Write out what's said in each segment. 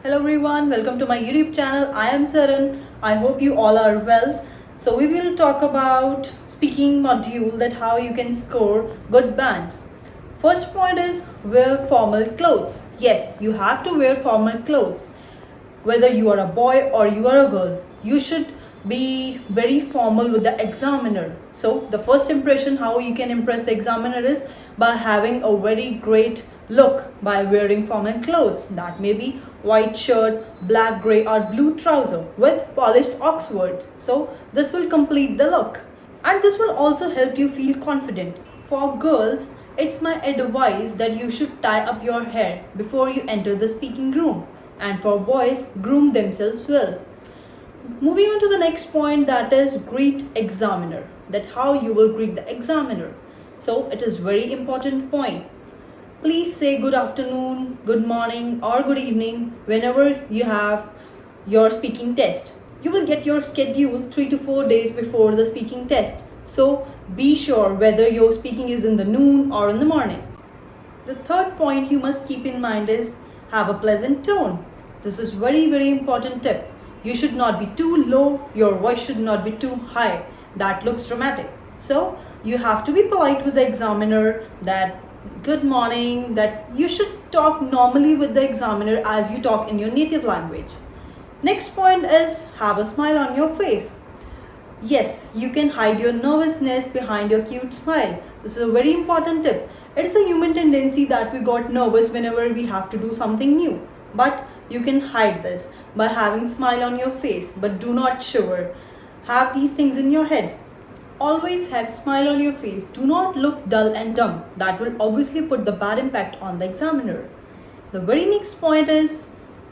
Hello everyone, welcome to my YouTube channel. I am Saran. I hope you all are well. So we will talk about speaking module, that how you can score good bands. First point is wear formal clothes. Yes, you have to wear formal clothes. Whether you are a boy or you are a girl, you should be very formal with the examiner. So the first impression how you can impress the examiner is by having a very great look by wearing formal clothes. That may be white shirt, black, grey or blue trouser with polished Oxfords. So this will complete the look. And this will also help you feel confident. For girls, it's my advice that you should tie up your hair before you enter the speaking room. And for boys, groom themselves well. Moving on to the next point, that is greet examiner, that how you will greet the examiner. So it is very important point. Please say good afternoon, good morning or good evening whenever you have your speaking test. You will get your schedule 3 to 4 days before the speaking test. So be sure whether your speaking is in the noon or in the morning. The third point you must keep in mind is have a pleasant tone. This is very important tip. You should not be too low, your voice should not be too high. That looks dramatic. So you have to be polite with the examiner, that good morning, that you should talk normally with the examiner as you talk in your native language. Next point is have a smile on your face. Yes, you can hide your nervousness behind your cute smile. This is a very important tip. It is a human tendency that we got nervous whenever we have to do something new. But you can hide this by having smile on your face, but do not shiver. Have these things in your head. Always have smile on your face. Do not look dull and dumb. That will obviously put the bad impact on the examiner. The very next point is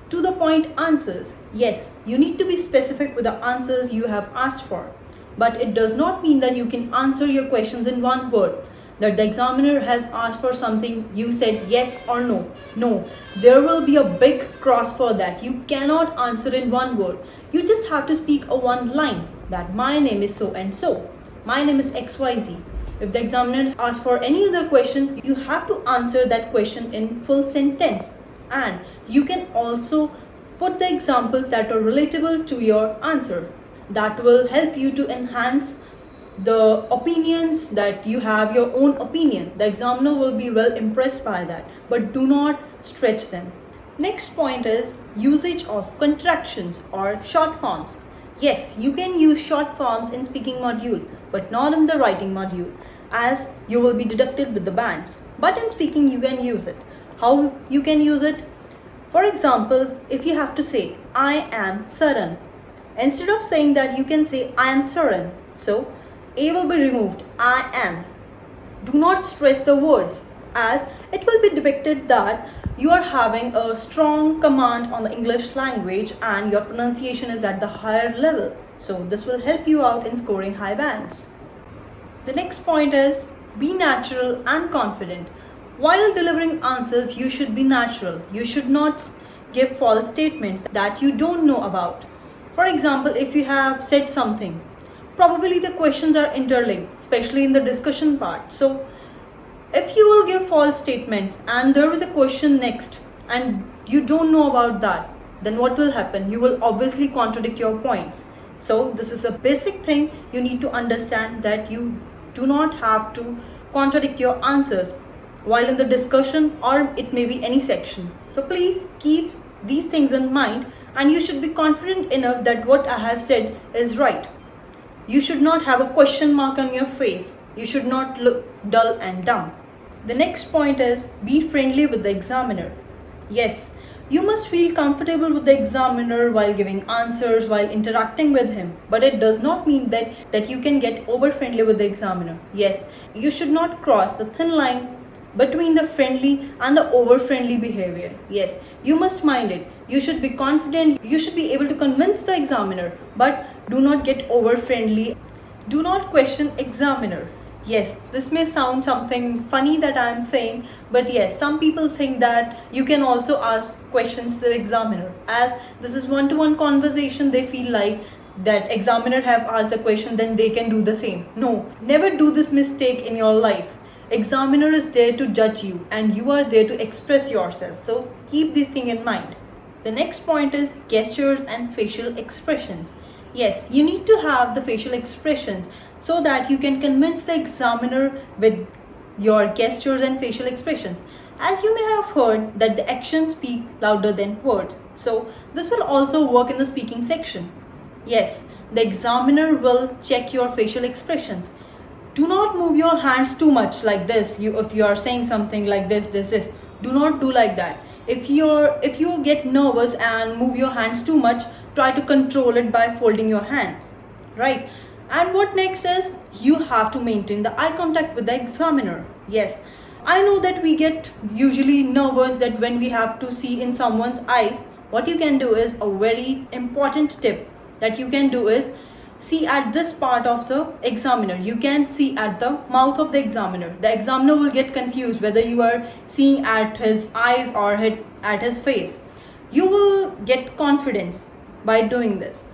to the point answers. Yes, you need to be specific with the answers you have asked for. But it does not mean that you can answer your questions in one word. That the examiner has asked for something, you said yes or no. No, there will be a big cross for that. You cannot answer in one word. You just have to speak a one line, that my name is so and so. My name is XYZ. If the examiner asks for any other question, you have to answer that question in full sentence. And you can also put the examples that are relatable to your answer. That will help you to enhance the opinions, that you have your own opinion. The examiner will be well impressed by that, but do not stretch them. Next point is usage of contractions or short forms. Yes, you can use short forms in speaking module, but not in the writing module, as you will be deducted with the bands. But in speaking you can use it. How you can use it? For example, if you have to say I am Saran, instead of saying that you can say I am Saran. So A will be removed, I am. Do not stress the words, as it will be depicted that you are having a strong command on the English language and your pronunciation is at the higher level. So this will help you out in scoring high bands. The next point is be natural and confident. While delivering answers, you should be natural. You should not give false statements that you don't know about. For example, if you have said something, probably the questions are interlinked, especially in the discussion part. So if you will give false statements and there is a question next and you don't know about that, then what will happen? You will obviously contradict your points. So this is a basic thing you need to understand, that you do not have to contradict your answers while in the discussion, or it may be any section. So please keep these things in mind, and you should be confident enough that what I have said is right. You should not have a question mark on your face. You should not look dull and dumb. The next point is be friendly with the examiner. Yes, you must feel comfortable with the examiner while giving answers, while interacting with him. But it does not mean that you can get over friendly with the examiner. Yes, you should not cross the thin line between the friendly and the over friendly behavior. Yes, you must mind it. You should be confident. You should be able to convince the examiner, but do not get over friendly. Do not question examiner. Yes, this may sound something funny that I am saying, but yes, some people think that you can also ask questions to the examiner. As this is one-to-one conversation, they feel like that examiner have asked the question, then they can do the same. No, never do this mistake in your life. Examiner is there to judge you and you are there to express yourself. So keep this thing in mind. The next point is gestures and facial expressions. Yes, you need to have the facial expressions so that you can convince the examiner with your gestures and facial expressions. As you may have heard that the actions speak louder than words. So this will also work in the speaking section. Yes, the examiner will check your facial expressions. Do not move your hands too much like this. If you are saying something like this, do not do like that. If you get nervous and move your hands too much, try to control it by folding your hands, right? And what next is, you have to maintain the eye contact with the examiner. Yes, I know that we get usually nervous that when we have to see in someone's eyes. What you can do is, a very important tip that you can do is, see at this part of the examiner. You can see at the mouth of the examiner. The examiner will get confused whether you are seeing at his eyes or at his face. You will get confidence by doing this.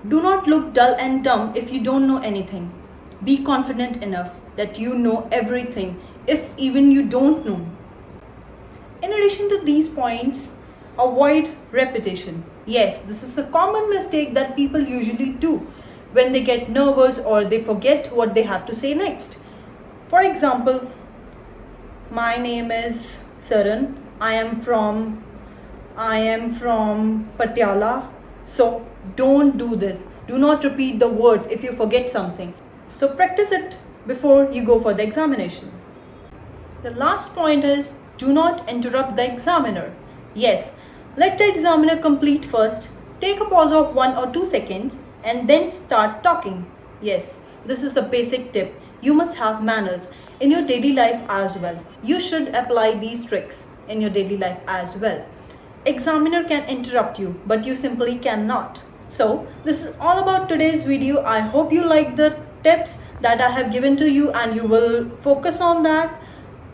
Do not look dull and dumb if you don't know anything. Be confident enough that you know everything, if even you don't know. In addition to these points, avoid repetition. Yes, this is the common mistake that people usually do when they get nervous or they forget what they have to say next. For example, my name is Saran. I am from Patiala. So don't do this. Do not repeat the words if you forget something. So practice it before you go for the examination. The last point is, do not interrupt the examiner. Yes, let the examiner complete first. Take a pause of 1 or 2 seconds and then start talking. Yes, this is the basic tip. You must have manners in your daily life as well. You should apply these tricks in your daily life as well. Examiner can interrupt you, but you simply cannot. So this is all about today's video. I hope you like the tips that I have given to you and you will focus on that.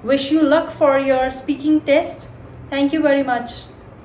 Wish you luck for your speaking test. Thank you very much.